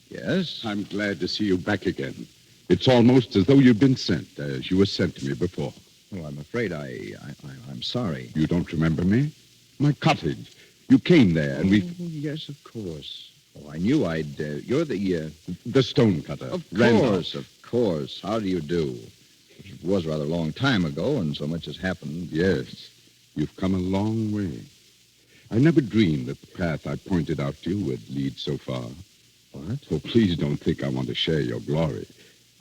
Yes? I'm glad to see you back again. It's almost as though you've been sent, as you were sent to me before. Oh, I'm afraid I'm sorry. You don't remember me? My cottage. You came there, and we... Oh, yes, of course. Oh, I knew I'd... you're the... The stonecutter. Of Randolph. course, of course. How do you do? It was rather a long time ago, and so much has happened. Yes. You've come a long way. I never dreamed that the path I pointed out to you would lead so far. What? So please don't think I want to share your glory.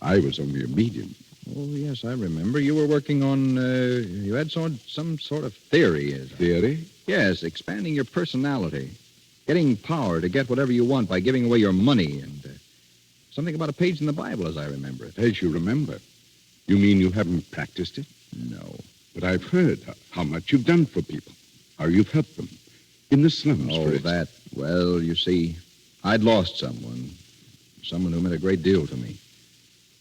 I was only a medium. Oh, yes, I remember. You were working on... you had some sort of theory. Theory? Yes, expanding your personality. Getting power to get whatever you want by giving away your money, and something about a page in the Bible, as I remember it. As you remember. You mean you haven't practiced it? No. But I've heard how much you've done for people, how you've helped them. In the slums, Oh, for instance. that. Well, you see, I'd lost someone who meant a great deal to me.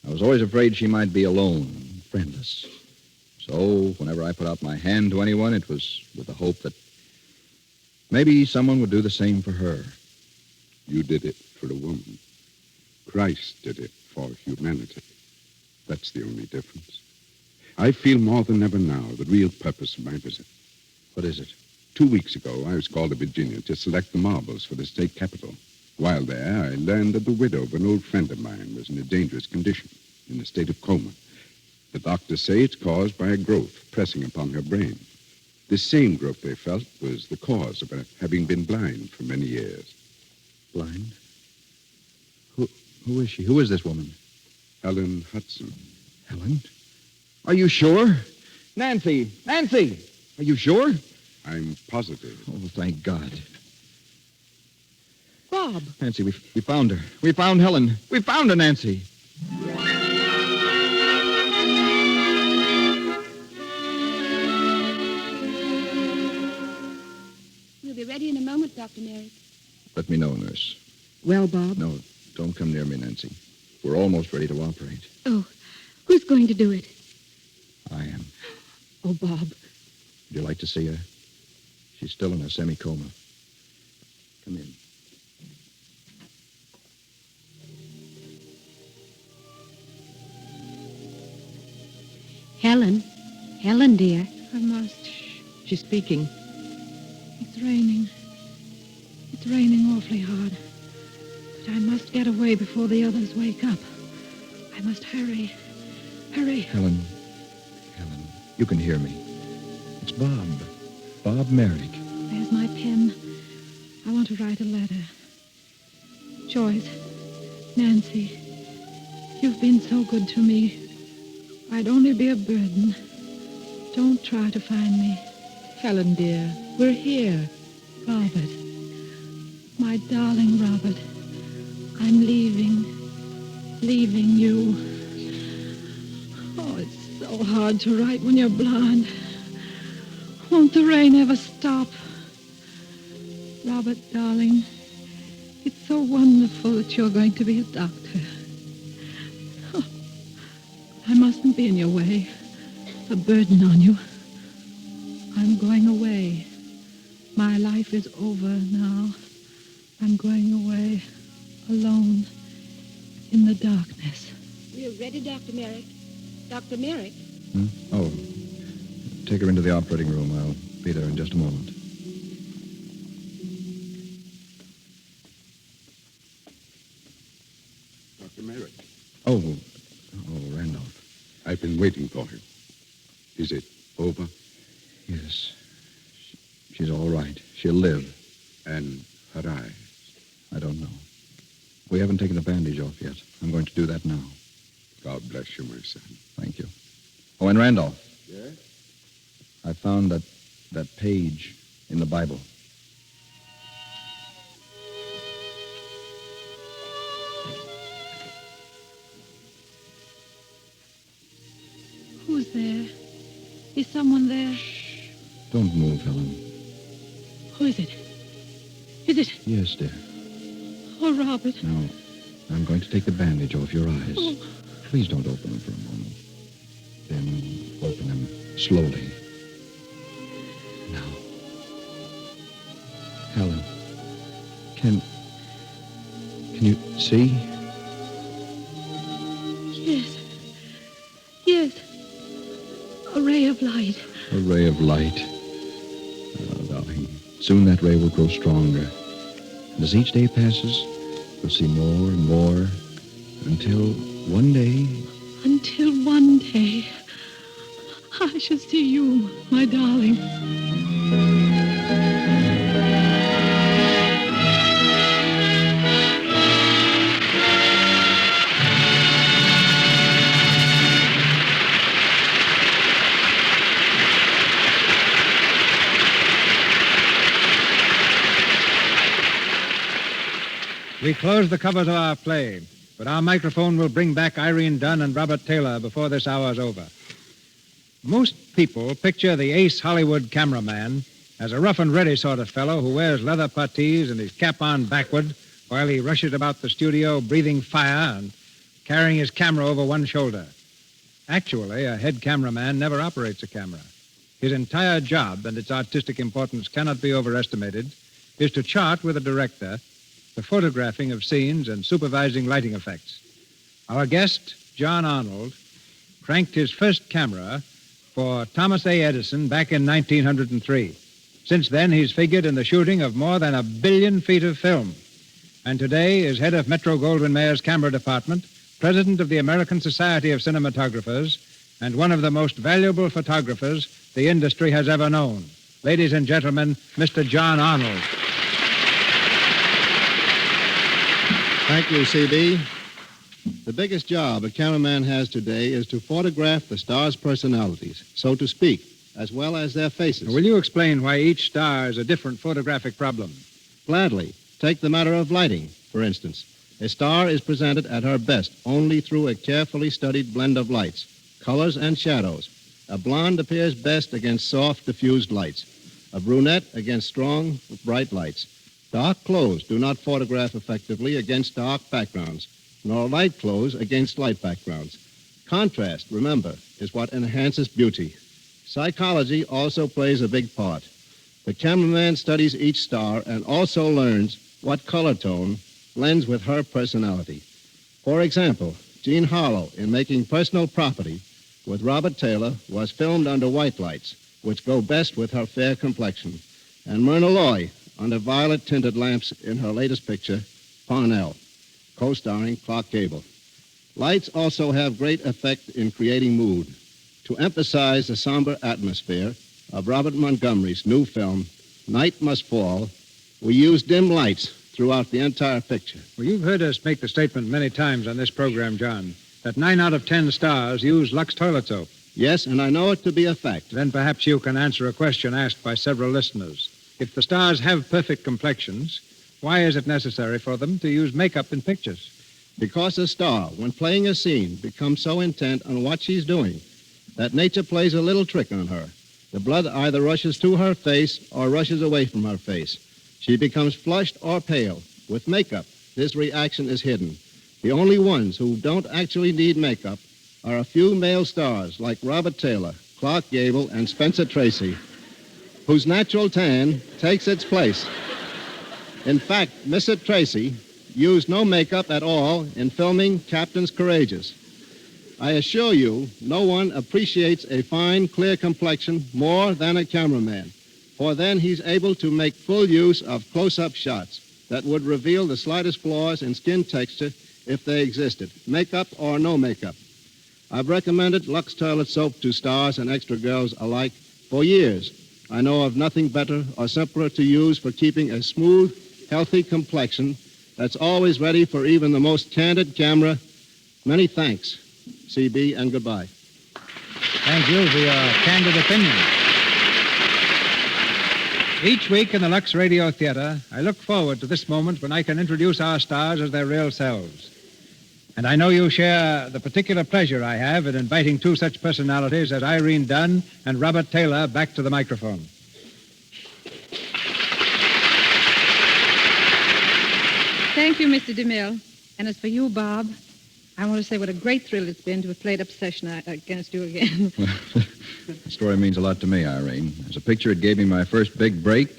I was always afraid she might be alone and friendless. So whenever I put out my hand to anyone, it was with the hope that maybe someone would do the same for her. You did it for a woman. Christ did it for humanity. That's the only difference. I feel more than ever now the real purpose of my visit. What is it? 2 weeks ago, I was called to Virginia to select the marbles for the state capitol. While there, I learned that the widow of an old friend of mine was in a dangerous condition, in a state of coma. The doctors say it's caused by a growth pressing upon her brain. This same growth, they felt, was the cause of her having been blind for many years. Blind? Who is she? Who is this woman? Helen Hudson. Helen? Are you sure? Nancy! Nancy! Are you sure? I'm positive. Oh, thank God. Bob. Nancy, we found her. We found Helen. We found her, Nancy. We'll be ready in a moment, Dr. Merrick. Let me know, nurse. Well, Bob? No, don't come near me, Nancy. We're almost ready to operate. Oh, who's going to do it? I am. Oh, Bob. Would you like to see her? She's still in a semi-coma. Come in. Helen. Helen, dear. I must. She's speaking. It's raining. It's raining awfully hard. But I must get away before the others wake up. I must hurry. Hurry. Helen, you can hear me. It's Bob. Bob Merrick. There's my pen. I want to write a letter. Joyce, Nancy, you've been so good to me. I'd only be a burden. Don't try to find me. Helen, dear, we're here. Robert, my darling Robert, I'm leaving you. Oh, it's so hard to write when you're blind. Won't the rain ever stop? Robert, darling, it's so wonderful that you're going to be a doctor. Oh, I mustn't be in your way, a burden on you. I'm going away. My life is over now. I'm going away alone in the darkness. We're ready, Dr. Merrick. Dr. Merrick? Oh, take her into the operating room. I'll be there in just a moment. Dr. Merrick. Oh, Randolph. I've been waiting for him. Is it over? Yes. She's all right. She'll live. And her eyes? I don't know. We haven't taken the bandage off yet. I'm going to do that now. God bless you, my son. Thank you. Oh, and Randolph. Yes? I found that page in the Bible. Who's there? Is someone there? Don't move, Helen. Who is it? Is it? Yes, dear. Oh, Robert. Now, I'm going to take the bandage off your eyes. Oh. Please don't open them for a moment. Then open them slowly. Now. Helen, can you see? Yes. A ray of light. A ray of light. Oh, darling, soon that ray will grow stronger. And as each day passes, you'll see more and more until one day... Until one day, I shall see you, my darling. We close the covers of our play, but our microphone will bring back Irene Dunne and Robert Taylor before this hour's over. Most people picture the ace Hollywood cameraman as a rough and ready sort of fellow who wears leather puttees and his cap on backward while he rushes about the studio breathing fire and carrying his camera over one shoulder. Actually, a head cameraman never operates a camera. His entire job and its artistic importance cannot be overestimated is to chart with a director the photographing of scenes and supervising lighting effects. Our guest, John Arnold, cranked his first camera for Thomas A. Edison back in 1903. Since then, he's figured in the shooting of more than 1 billion feet of film. And today is head of Metro-Goldwyn-Mayer's camera department, president of the American Society of Cinematographers, and one of the most valuable photographers the industry has ever known. Ladies and gentlemen, Mr. John Arnold. Thank you, C.B. The biggest job a cameraman has today is to photograph the stars' personalities, so to speak, as well as their faces. Will you explain why each star is a different photographic problem? Gladly. Take the matter of lighting, for instance. A star is presented at her best only through a carefully studied blend of lights, colors, and shadows. A blonde appears best against soft, diffused lights. A brunette against strong, bright lights. Dark clothes do not photograph effectively against dark backgrounds, nor light clothes against light backgrounds. Contrast, remember, is what enhances beauty. Psychology also plays a big part. The cameraman studies each star and also learns what color tone blends with her personality. For example, Jean Harlow, in making Personal Property with Robert Taylor, was filmed under white lights, which go best with her fair complexion, and Myrna Loy under violet-tinted lamps in her latest picture, Parnell, co-starring Clark Gable. Lights also have great effect in creating mood. To emphasize the somber atmosphere of Robert Montgomery's new film, Night Must Fall, we use dim lights throughout the entire picture. Well, you've heard us make the statement many times on this program, John, that 9 out of 10 stars use Luxe toilet soap. Yes, and I know it to be a fact. Then perhaps you can answer a question asked by several listeners. If the stars have perfect complexions, why is it necessary for them to use makeup in pictures? Because a star, when playing a scene, becomes so intent on what she's doing that nature plays a little trick on her. The blood either rushes to her face or rushes away from her face. She becomes flushed or pale. With makeup, this reaction is hidden. The only ones who don't actually need makeup are a few male stars like Robert Taylor, Clark Gable, and Spencer Tracy, whose natural tan takes its place. In fact, Mr. Tracy used no makeup at all in filming Captains Courageous. I assure you, no one appreciates a fine, clear complexion more than a cameraman, for then he's able to make full use of close-up shots that would reveal the slightest flaws in skin texture if they existed, makeup or no makeup. I've recommended Luxe toilet soap to stars and extra girls alike for years. I know of nothing better or simpler to use for keeping a smooth, healthy complexion that's always ready for even the most candid camera. Many thanks, CB, and goodbye. Thank you for your candid opinion. Each week in the Lux Radio Theater, I look forward to this moment when I can introduce our stars as their real selves. And I know you share the particular pleasure I have in inviting two such personalities as Irene Dunne and Robert Taylor back to the microphone. Thank you, Mr. DeMille. And as for you, Bob, I want to say what a great thrill it's been to have played obsession against you again. The story means a lot to me, Irene. As a picture, it gave me my first big break,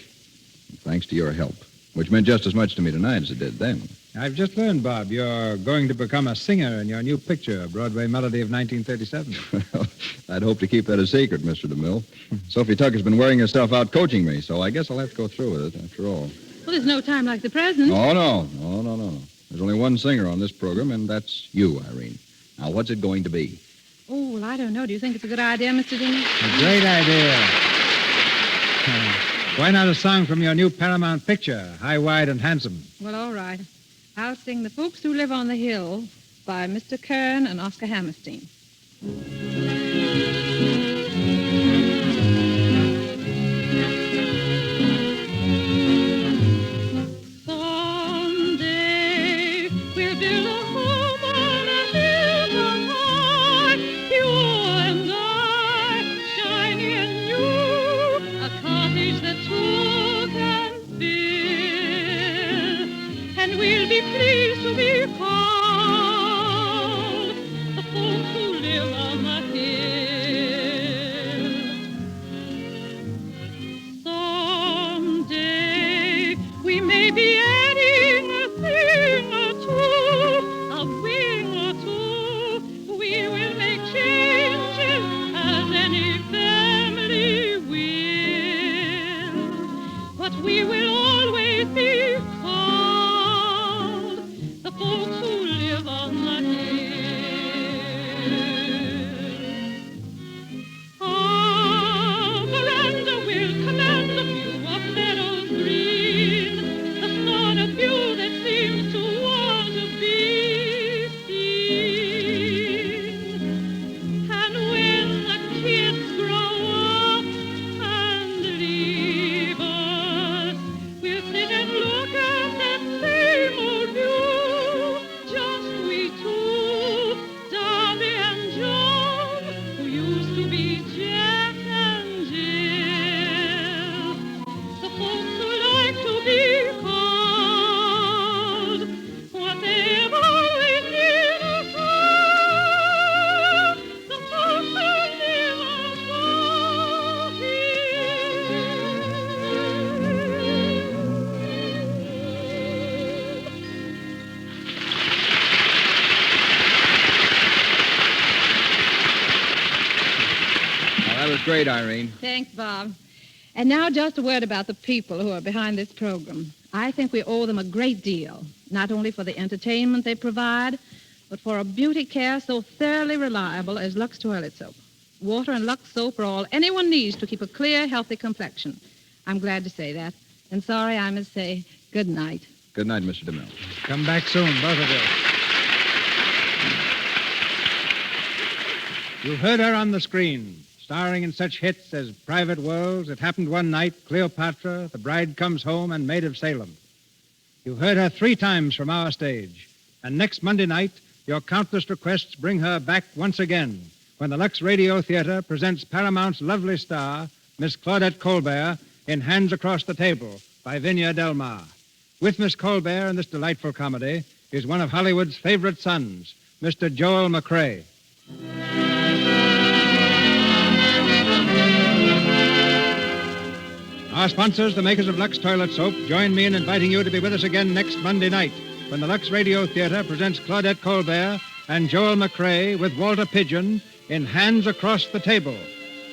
thanks to your help, which meant just as much to me tonight as it did then. I've just learned, Bob, you're going to become a singer in your new picture, a Broadway melody of 1937. Well, I'd hope to keep that a secret, Mr. DeMille. Sophie Tucker's been wearing herself out coaching me, so I guess I'll have to go through with it, after all. Well, there's no time like the present. Oh, no. There's only one singer on this program, and that's you, Irene. Now, what's it going to be? Oh, well, I don't know. Do you think it's a good idea, Mr. DeMille? A great idea. Why not a song from your new Paramount picture, High, Wide, and Handsome? Well, all right. I'll sing The Folks Who Live on the Hill by Mr. Kern and Oscar Hammerstein. Pleased to be called the folks who live on the hill. Someday we may be adding a thing or two, a wing or two. We will make changes as any family will, but we will always be folks who live on the hill. Our veranda will command a view of meadows green, the scarlet view that seems to want to be seen. And when the kids grow up and leave us, we'll sit and look at that same old view. Great, Irene. Thanks, Bob. And now just a word about the people who are behind this program. I think we owe them a great deal, not only for the entertainment they provide, but for a beauty care so thoroughly reliable as Luxe toilet soap. Water and Luxe soap are all anyone needs to keep a clear, healthy complexion. I'm glad to say that. And sorry, I must say good night. Good night, Mr. DeMille. Come back soon, both of you. You've heard her on the screen, starring in such hits as Private Worlds, It Happened One Night, Cleopatra, The Bride Comes Home, and Maid of Salem. You've heard her 3 times from our stage. And next Monday night, your countless requests bring her back once again when the Lux Radio Theater presents Paramount's lovely star, Miss Claudette Colbert, in Hands Across the Table by Vinya Del Mar. With Miss Colbert in this delightful comedy is one of Hollywood's favorite sons, Mr. Joel McCrea. Our sponsors, the makers of Luxe Toilet Soap, join me in inviting you to be with us again next Monday night when the Lux Radio Theater presents Claudette Colbert and Joel McCrea with Walter Pidgeon in Hands Across the Table.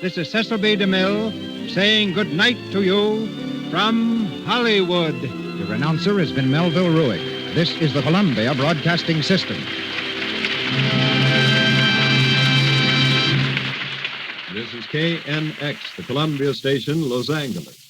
This is Cecil B. DeMille saying good night to you from Hollywood. Your announcer has been Melville Ruick. This is the Columbia Broadcasting System. This is KNX, the Columbia Station, Los Angeles.